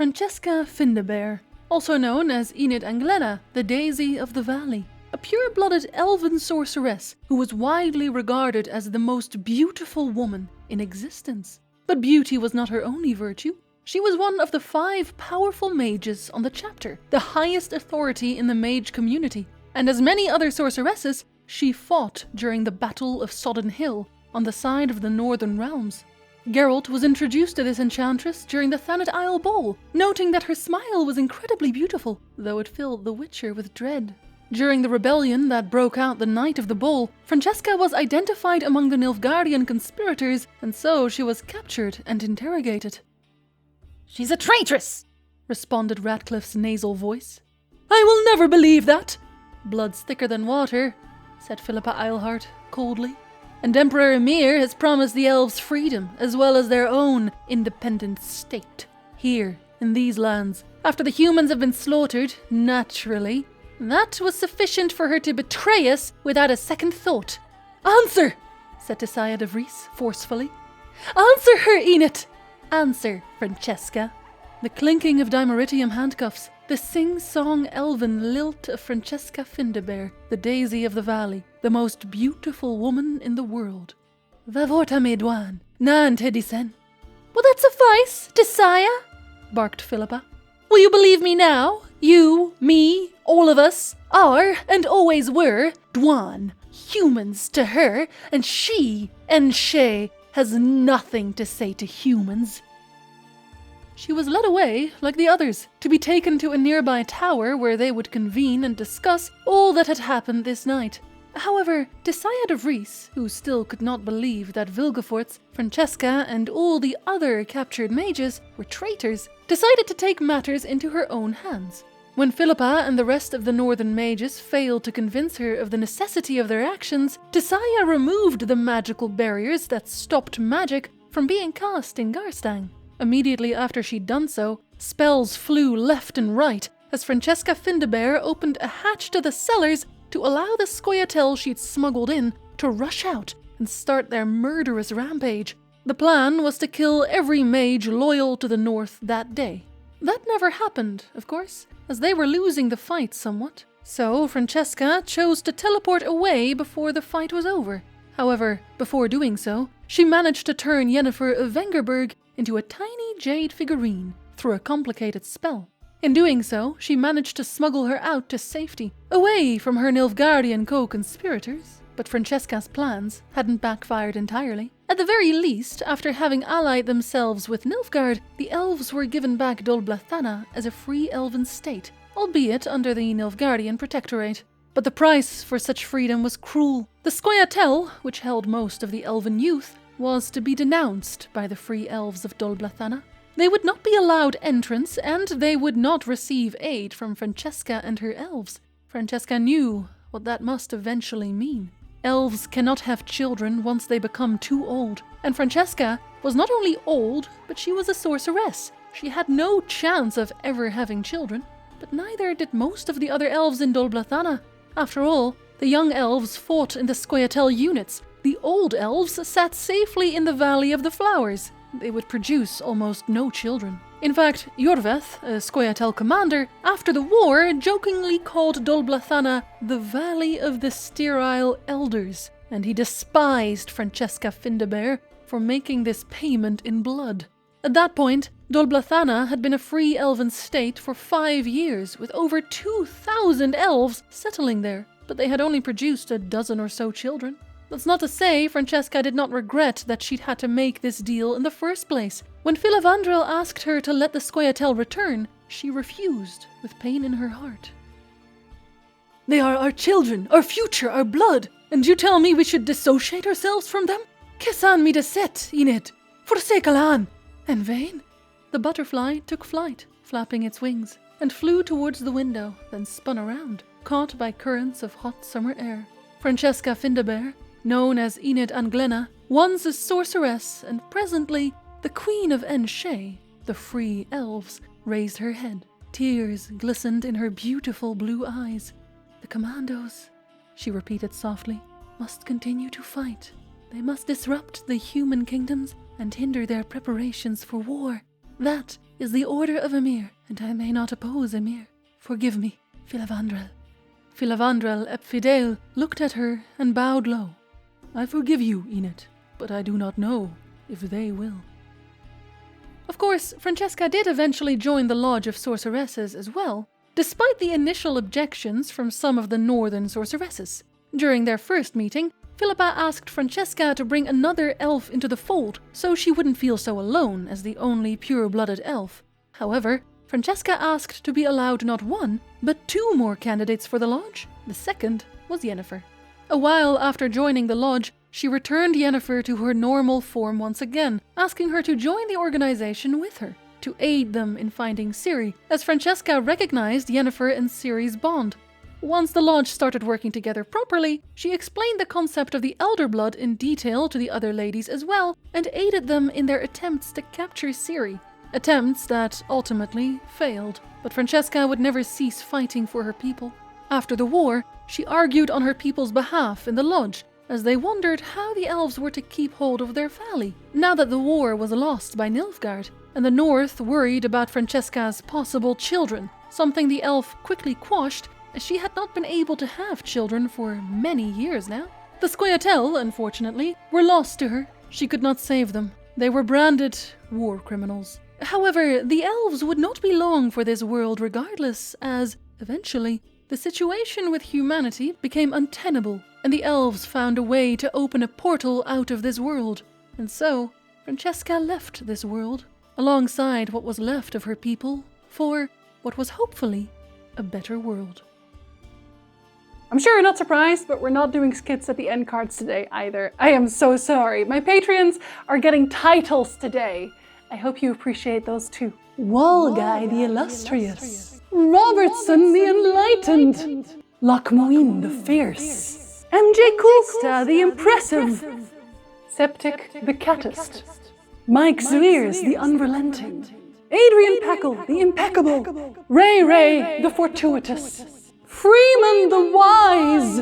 Francesca Findabair, also known as Enid Anglena, the Daisy of the Valley, a pure-blooded elven sorceress who was widely regarded as the most beautiful woman in existence. But beauty was not her only virtue. She was one of the 5 powerful mages on the chapter, the highest authority in the mage community, and as many other sorceresses, she fought during the Battle of Sodden Hill on the side of the Northern Realms. Geralt was introduced to this enchantress during the Thanet Isle Ball, noting that her smile was incredibly beautiful, though it filled the Witcher with dread. During the rebellion that broke out the night of the ball, Francesca was identified among the Nilfgaardian conspirators, and so she was captured and interrogated. "She's a traitress!" responded Ratcliffe's nasal voice. "I will never believe that!" "Blood's thicker than water," said Philippa Eilhart coldly. "And Emperor Emir has promised the elves freedom, as well as their own independent state. Here, in these lands, after the humans have been slaughtered, naturally. That was sufficient for her to betray us without a second thought." "Answer!" said Tissaia de Vries forcefully. "Answer her, Enid!" "Answer, Francesca." The clinking of dimeritium handcuffs, the sing-song elven lilt of Francesca Findabair, the Daisy of the Valley, the most beautiful woman in the world. "Vavorta me duan, nan te disen." "Will that suffice, Tissaia?" barked Philippa. "Will you believe me now? You, me, all of us, are, and always were, Dwan, humans to her, and she, Enshe, has nothing to say to humans." She was led away, like the others, to be taken to a nearby tower where they would convene and discuss all that had happened this night. However, Tissaia de Vries, who still could not believe that Vilgefortz, Francesca, and all the other captured mages were traitors, decided to take matters into her own hands. When Philippa and the rest of the northern mages failed to convince her of the necessity of their actions, Tissaia removed the magical barriers that stopped magic from being cast in Garstang. Immediately after she'd done so, spells flew left and right as Francesca Findabair opened a hatch to the cellars to allow the Scoia'tael she'd smuggled in to rush out and start their murderous rampage. The plan was to kill every mage loyal to the North that day. That never happened, of course, as they were losing the fight somewhat. So Francesca chose to teleport away before the fight was over. However, before doing so, she managed to turn Yennefer of Vengerberg into a tiny jade figurine through a complicated spell. In doing so, she managed to smuggle her out to safety, away from her Nilfgaardian co-conspirators. But Francesca's plans hadn't backfired entirely. At the very least, after having allied themselves with Nilfgaard, the elves were given back Dol Blathanna as a free elven state, albeit under the Nilfgaardian protectorate. But the price for such freedom was cruel. The Scoia'tael, which held most of the elven youth, was to be denounced by the free elves of Dol Blathanna. They would not be allowed entrance, and they would not receive aid from Francesca and her elves. Francesca knew what that must eventually mean. Elves cannot have children once they become too old, and Francesca was not only old, but she was a sorceress. She had no chance of ever having children, but neither did most of the other elves in Dol Blathanna. After all, the young elves fought in the Scoia'tael units. The old elves sat safely in the Valley of the Flowers. They would produce almost no children. In fact, Iorveth, a Scoia'tael commander, after the war jokingly called Dol Blathanna the Valley of the Sterile Elders, and he despised Francesca Findabair for making this payment in blood. At that point, Dol Blathanna had been a free elven state for 5 years, with over 2,000 elves settling there, but they had only produced a dozen or so children. That's not to say Francesca did not regret that she'd had to make this deal in the first place. When Filavandrel asked her to let the Scoia'tael return, she refused with pain in her heart. "They are our children, our future, our blood, and you tell me we should dissociate ourselves from them? Kissan mi deset, Enid, forsakelan, en vain." The butterfly took flight, flapping its wings, and flew towards the window, then spun around, caught by currents of hot summer air. Francesca Findabair, known as Enid Anglena, once a sorceress and presently the Queen of Enshe, the free elves, raised her head. Tears glistened in her beautiful blue eyes. "The commandos," she repeated softly, "must continue to fight. They must disrupt the human kingdoms and hinder their preparations for war. That is the order of Emir, and I may not oppose Emir. Forgive me, Filavandrel. Filavandrel ep Fidel looked at her and bowed low. I forgive you, Enid, but I do not know if they will. Of course, Francesca did eventually join the Lodge of Sorceresses as well, despite the initial objections from some of the northern sorceresses. During their first meeting, Philippa asked Francesca to bring another elf into the fold so she wouldn't feel so alone as the only pure-blooded elf. However, Francesca asked to be allowed not one, but 2 more candidates for the lodge. The second was Yennefer. A while after joining the lodge, she returned Yennefer to her normal form once again, asking her to join the organization with her, to aid them in finding Ciri, as Francesca recognized Yennefer and Ciri's bond. Once the lodge started working together properly, she explained the concept of the Elder Blood in detail to the other ladies as well, and aided them in their attempts to capture Ciri. Attempts that ultimately failed, but Francesca would never cease fighting for her people. After the war, she argued on her people's behalf in the lodge, as they wondered how the elves were to keep hold of their valley, now that the war was lost by Nilfgaard, and the North worried about Francesca's possible children, something the elf quickly quashed, as she had not been able to have children for many years now. The Scoia'tael, unfortunately, were lost to her. She could not save them. They were branded war criminals. However, the elves would not be long for this world regardless, as, eventually, the situation with humanity became untenable, and the elves found a way to open a portal out of this world. And so, Francesca left this world, alongside what was left of her people, for what was hopefully a better world. I'm sure you're not surprised, but we're not doing skits at the end cards today either. I am so sorry. My Patreons are getting titles today. I hope you appreciate those too. Walguy the Illustrious, Robertson the Enlightened, Lochmoin the Fierce, MJ Coolsta the Impressive, Septic the Cattist, Mike Zweers the Unrelenting, Adrian Peckle the Impeccable, Ray the Fortuitous, Freeman the Wise,